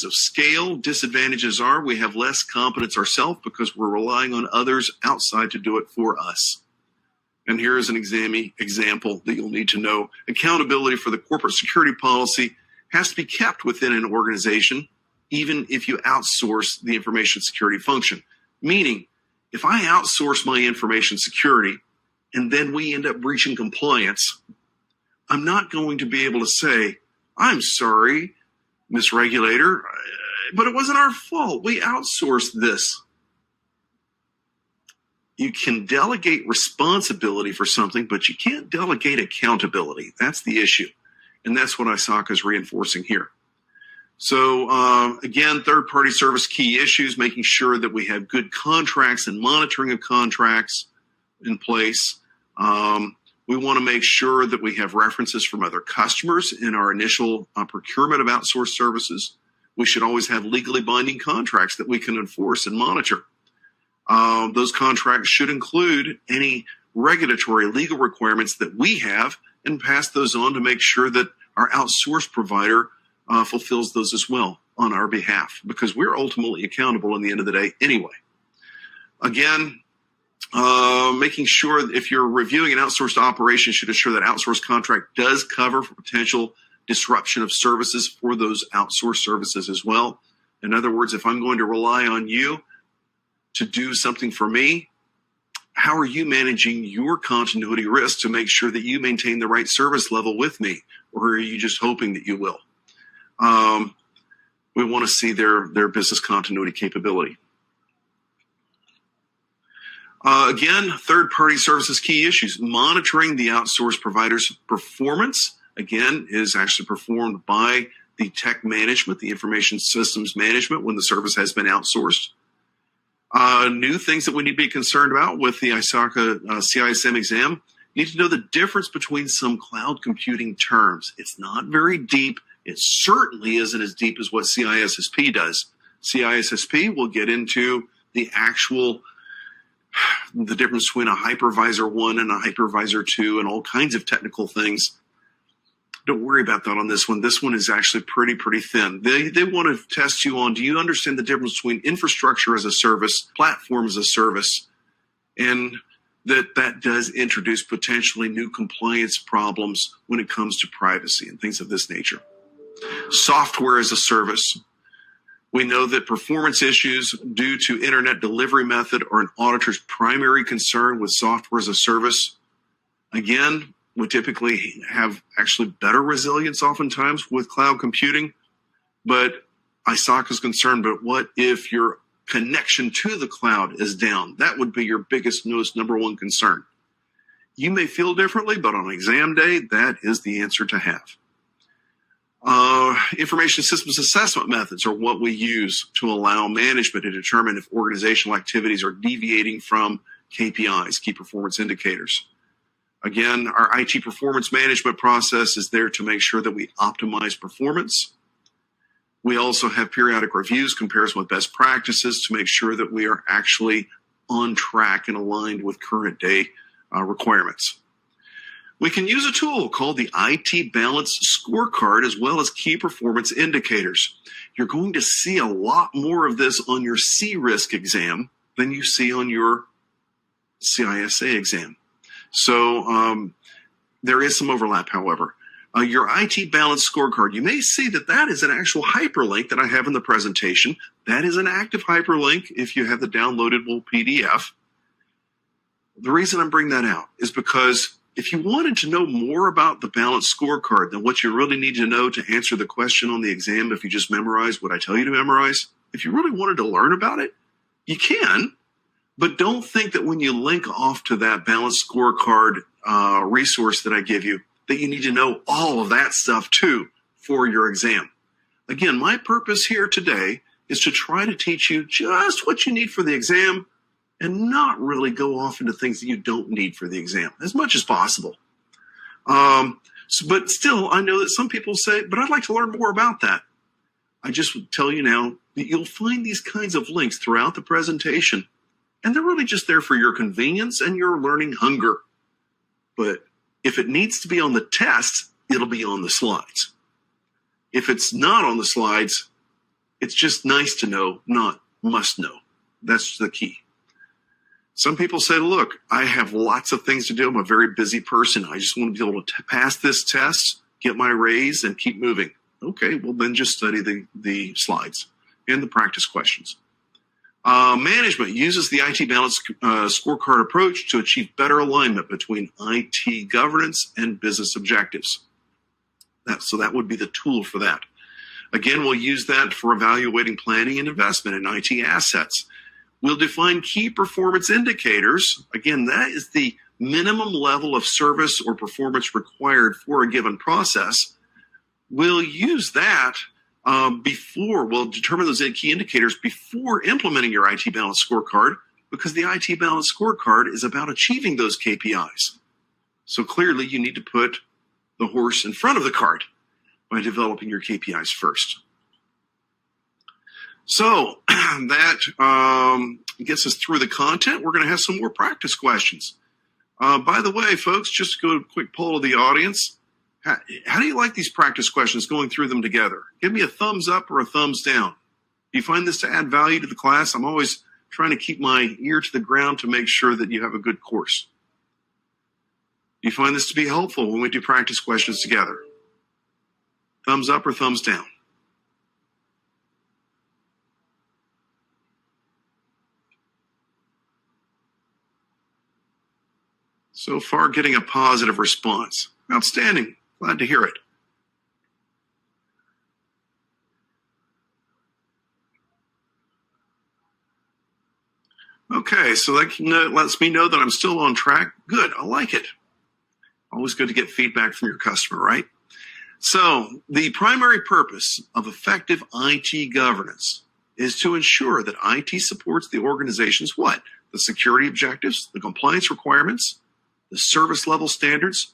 of scale. Disadvantages are we have less competence ourselves because we're relying on others outside to do it for us. And here is an example that you'll need to know. Accountability for the corporate security policy has to be kept within an organization, even if you outsource the information security function. Meaning, if I outsource my information security and then we end up breaching compliance, I'm not going to be able to say, I'm sorry, Ms. Regulator, but it wasn't our fault. We outsourced this. You can delegate responsibility for something, but you can't delegate accountability. That's the issue. And that's what ISACA is reinforcing here. So again, third-party service key issues, making sure that we have good contracts and monitoring of contracts in place. We want to make sure that we have references from other customers in our initial procurement of outsourced services. We should always have legally binding contracts that we can enforce and monitor. Those contracts should include any regulatory legal requirements that we have and pass those on to make sure that our outsourced provider fulfills those as well on our behalf, because we're ultimately accountable in the end of the day anyway. Again, making sure if you're reviewing an outsourced operation, should ensure that outsourced contract does cover for potential disruption of services for those outsourced services as well. In other words, if I'm going to rely on you to do something for me, how are you managing your continuity risk to make sure that you maintain the right service level with me? Or are you just hoping that you will? We want to see their business continuity capability. Again, third-party services key issues. Monitoring the outsourced provider's performance, again, is actually performed by the tech management, the information systems management when the service has been outsourced. New things that we need to be concerned about with the ISACA CISM exam. You need to know the difference between some cloud computing terms. It's not very deep. It certainly isn't as deep as what CISSP does. CISSP will get into the difference between a hypervisor 1 and a hypervisor 2 and all kinds of technical things. Don't worry about that on this one. This one is actually pretty thin. They want to test you on, do you understand the difference between infrastructure as a service, platform as a service, and that does introduce potentially new compliance problems when it comes to privacy and things of this nature. Software as a service. We know that performance issues due to internet delivery method are an auditor's primary concern with software as a service. Again, we typically have actually better resilience oftentimes with cloud computing, but ISACA is concerned, but what if your connection to the cloud is down? That would be your biggest, number one concern. You may feel differently, but on exam day, that is the answer to have. Information systems assessment methods are what we use to allow management to determine if organizational activities are deviating from KPIs, key performance indicators. Again, our IT performance management process is there to make sure that we optimize performance. We also have periodic reviews, comparison with best practices to make sure that we are actually on track and aligned with current day requirements. We can use a tool called the IT Balance Scorecard as well as key performance indicators. You're going to see a lot more of this on your C-Risk exam than you see on your CISA exam. So there is some overlap, however. Your IT Balance Scorecard, you may see that is an actual hyperlink that I have in the presentation. That is an active hyperlink if you have the downloadable PDF. The reason I'm bringing that out is because if you wanted to know more about the Balance Scorecard than what you really need to know to answer the question on the exam, if you just memorize what I tell you to memorize, if you really wanted to learn about it, you can. But don't think that when you link off to that Balance Scorecard resource that I give you, that you need to know all of that stuff too for your exam. Again, my purpose here today is to try to teach you just what you need for the exam and not really go off into things that you don't need for the exam as much as possible. But still, I know that some people say, but I'd like to learn more about that. I just would tell you now that you'll find these kinds of links throughout the presentation, and they're really just there for your convenience and your learning hunger. But if it needs to be on the test, it'll be on the slides. If it's not on the slides, It's just nice to know, not must know. That's the key. Some people say, look, I have lots of things to do. I'm a very busy person. I just want to be able to pass this test, get my raise, and keep moving. Okay, well, then just study the slides and the practice questions. Management uses the IT Balance Scorecard approach to achieve better alignment between IT governance and business objectives. So that would be the tool for that. Again, we'll use that for evaluating planning and investment in IT assets. We'll define key performance indicators. Again, that is the minimum level of service or performance required for a given process. We'll use that we'll determine those key indicators before implementing your IT Balance Scorecard, because the IT Balance Scorecard is about achieving those KPIs. So clearly, you need to put the horse in front of the cart by developing your KPIs first. So that gets us through the content. We're going to have some more practice questions. By the way, folks, just to go to a quick poll of the audience, how do you like these practice questions, going through them together? Give me a thumbs up or a thumbs down. Do you find this to add value to the class? I'm always trying to keep my ear to the ground to make sure that you have a good course. Do you find this to be helpful when we do practice questions together? Thumbs up or thumbs down? So far, getting a positive response. Outstanding. Glad to hear it. Okay, so that lets me know that I'm still on track. Good, I like it. Always good to get feedback from your customer, right? So the primary purpose of effective IT governance is to ensure that IT supports the organization's what? The security objectives, the compliance requirements, the service level standards,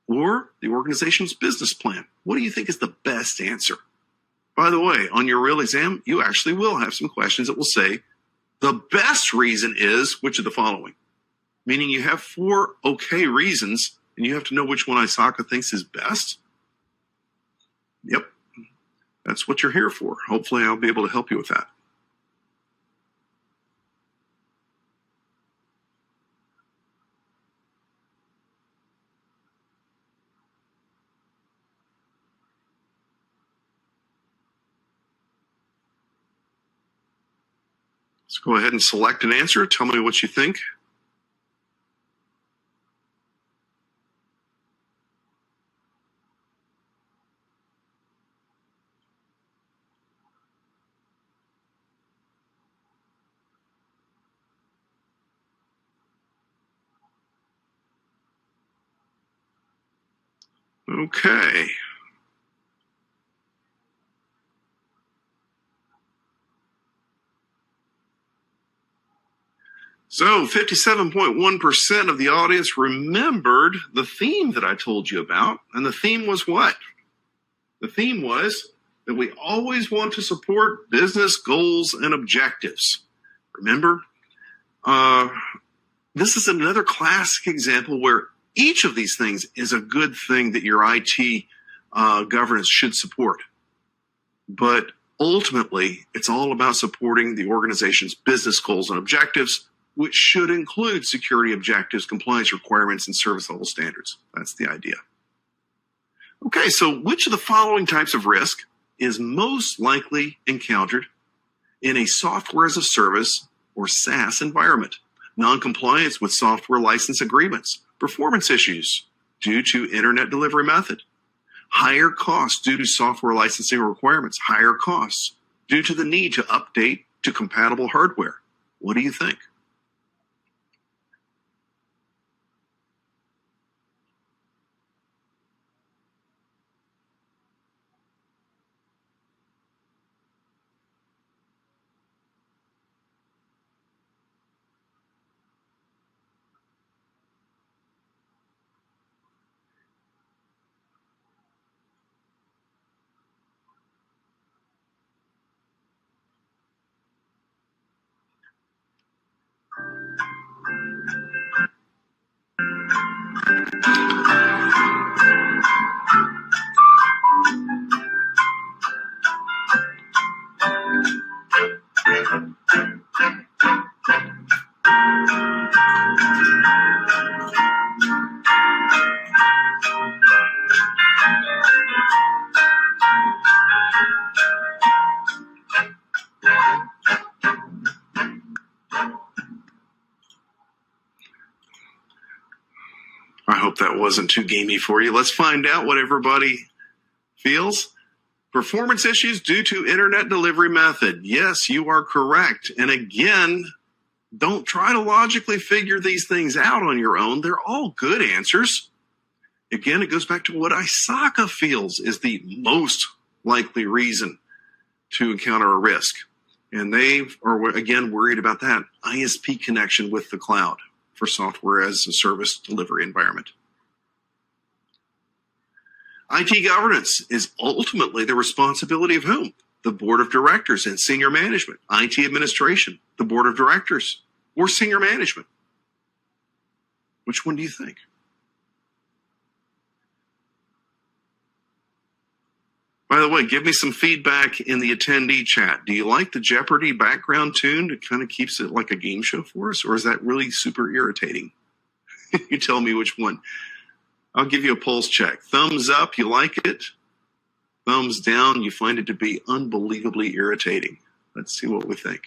or the organization's business plan. What do you think is the best answer? By the way, on your real exam, you actually will have some questions that will say, the best reason is which of the following? Meaning you have 4 okay reasons, and you have to know which one ISACA thinks is best. Yep, that's what you're here for. Hopefully I'll be able to help you with that. Let's go ahead and select an answer. Tell me what you think. Okay. So 57.1% of the audience remembered the theme that I told you about. And the theme was what? The theme was that we always want to support business goals and objectives. Remember? This is another classic example where each of these things is a good thing that your IT governance should support. But ultimately, it's all about supporting the organization's business goals and objectives, which should include security objectives, compliance requirements, and service level standards. That's the idea. Okay, so which of the following types of risk is most likely encountered in a software as a service or SaaS environment? Non-compliance with software license agreements, performance issues due to internet delivery method, higher costs due to software licensing requirements, higher costs due to the need to update to compatible hardware. What do you think? I hope that wasn't too gamey for you. Let's find out what everybody feels. Performance issues due to internet delivery method. Yes, you are correct. And again, don't try to logically figure these things out on your own. They're all good answers. Again, it goes back to what ISACA feels is the most likely reason to encounter a risk. And they are, again, worried about that ISP connection with the cloud for software as a service delivery environment. IT governance is ultimately the responsibility of whom? The board of directors and senior management. IT administration, the board of directors, or senior management. Which one do you think? By the way, give me some feedback in the attendee chat. Do you like the Jeopardy background tune? It kind of keeps it like a game show for us, or is that really super irritating? You tell me which one. I'll give you a pulse check. Thumbs up, you like it. Thumbs down, you find it to be unbelievably irritating. Let's see what we think.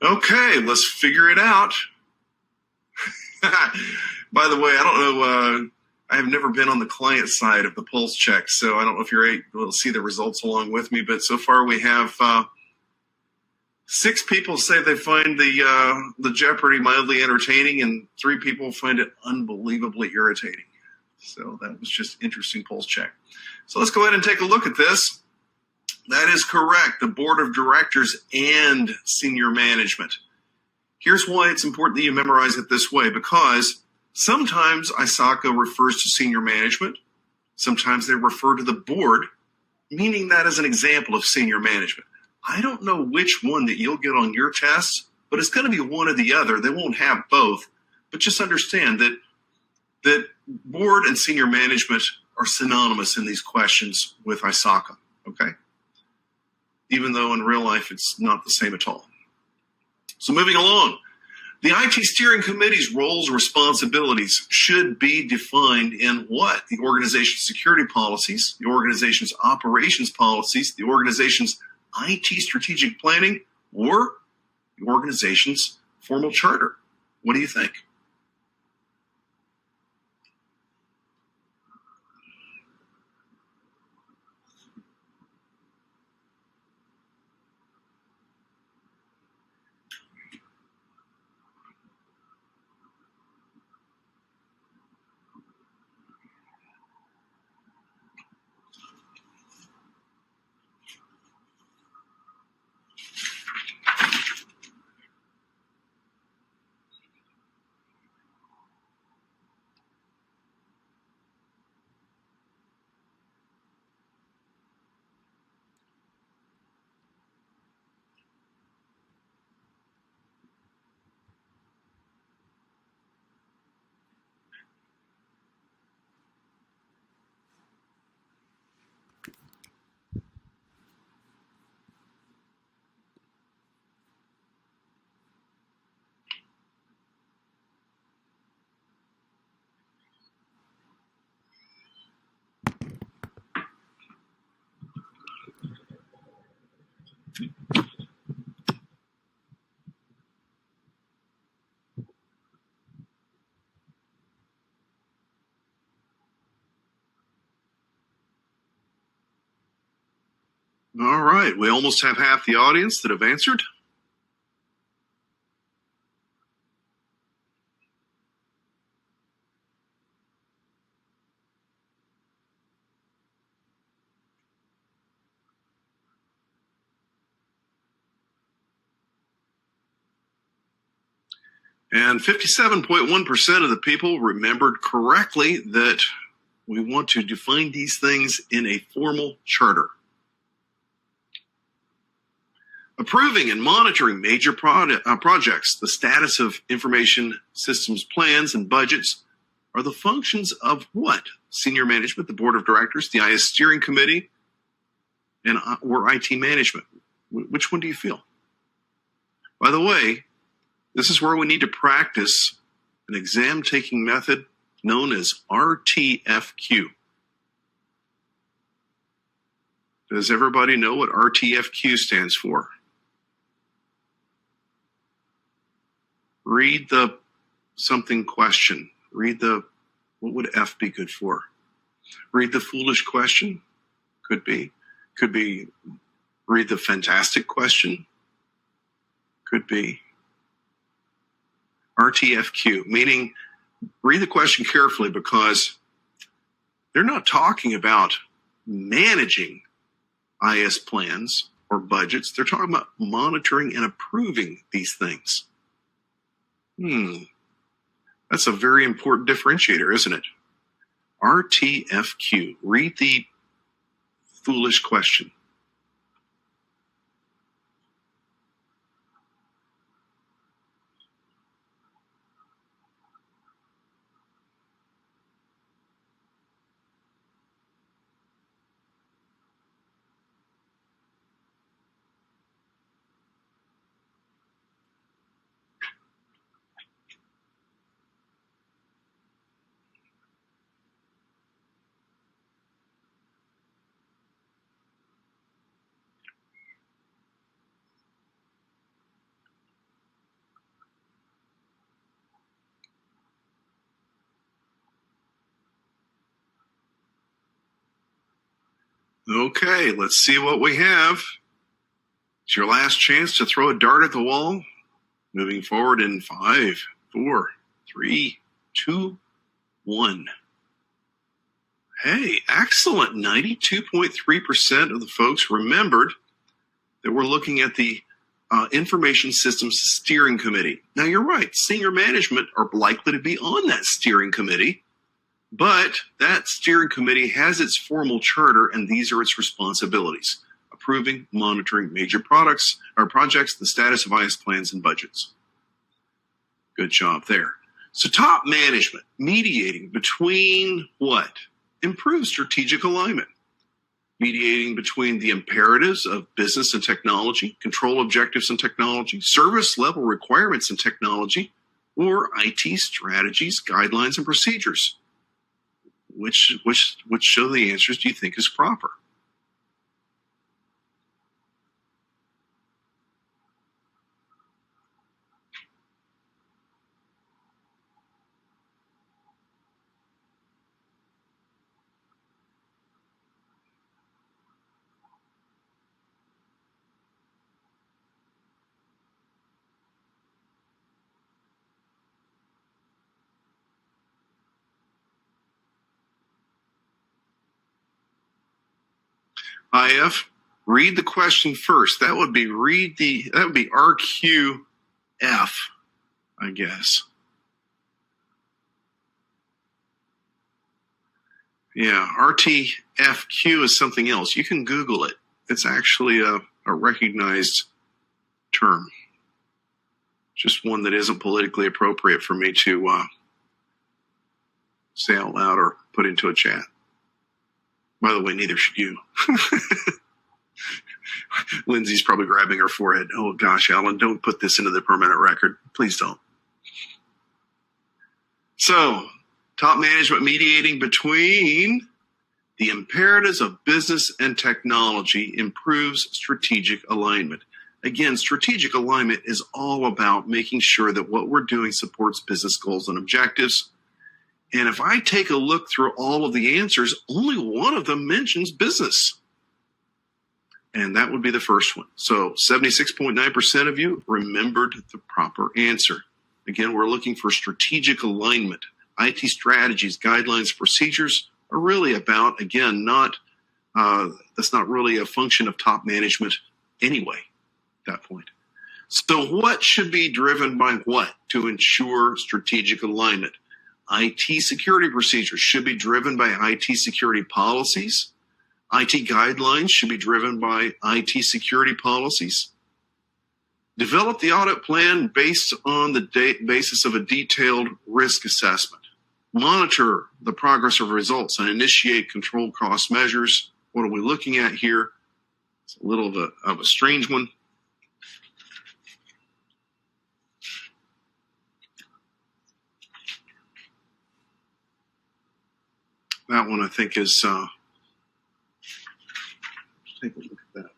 Okay, let's figure it out. By the way, I don't know, I have never been on the client side of the pulse check, so I don't know if you're able to see the results along with me, but so far we have 6 people say they find the Jeopardy mildly entertaining, and 3 people find it unbelievably irritating. So that was just interesting pulse check. So let's go ahead and take a look at this. That is correct, the board of directors and senior management. Here's why it's important that you memorize it this way, because sometimes ISACA refers to senior management. Sometimes they refer to the board, meaning that as an example of senior management. I don't know which one that you'll get on your tests, but it's going to be one or the other. They won't have both, but just understand that board and senior management are synonymous in these questions with ISACA, okay? Even though in real life it's not the same at all. So moving along, the IT steering committee's roles and responsibilities should be defined in what? The organization's security policies, the organization's operations policies, the organization's IT strategic planning, or the organization's formal charter. What do you think? All right, we almost have half the audience that have answered. And 57.1% of the people remembered correctly that we want to define these things in a formal charter. Approving and monitoring major projects, the status of information systems plans and budgets are the functions of what? Senior management, the board of directors, the IS steering committee, or IT management. Which one do you feel? By the way, this is where we need to practice an exam-taking method known as RTFQ. Does everybody know what RTFQ stands for? Read the something question. Read the, what would F be good for? Read the foolish question? Could be. Could be read the fantastic question? Could be. RTFQ, meaning read the question carefully because they're not talking about managing IS plans or budgets. They're talking about monitoring and approving these things. That's a very important differentiator, isn't it? RTFQ, read the foolish question. Okay, let's see what we have. It's your last chance to throw a dart at the wall. Moving forward in 5, 4, 3, 2, 1. Hey, excellent. 92.3% of the folks remembered that we're looking at the Information Systems Steering Committee. Now, you're right. Senior management are likely to be on that steering committee. But that steering committee has its formal charter, and these are its responsibilities: approving, monitoring major projects, the status of IS plans and budgets. Good job there. So top management, mediating between what? Improved strategic alignment. Mediating between the imperatives of business and technology, control objectives and technology, service level requirements and technology, or IT strategies, guidelines, and procedures. Which show the answers do you think is proper? IF, read the question first. That would be RQF, I guess. Yeah, RTFQ is something else. You can Google it. It's actually a recognized term. Just one that isn't politically appropriate for me to say out loud or put into a chat. By the way, neither should you. Lindsay's probably grabbing her forehead. Oh, gosh, Alan, don't put this into the permanent record. Please don't. So, top management mediating between the imperatives of business and technology improves strategic alignment. Again, strategic alignment is all about making sure that what we're doing supports business goals and objectives. And if I take a look through all of the answers, only one of them mentions business. And that would be the first one. So 76.9% of you remembered the proper answer. Again, we're looking for strategic alignment. IT strategies, guidelines, procedures are really about, again, that's not really a function of top management anyway at that point. So what should be driven by what to ensure strategic alignment? IT security procedures should be driven by IT security policies. IT guidelines should be driven by IT security policies. Develop the audit plan based on the basis of a detailed risk assessment. Monitor the progress of results and initiate control cost measures. What are we looking at here? It's a little of a strange one. That one I think is, take a look at that.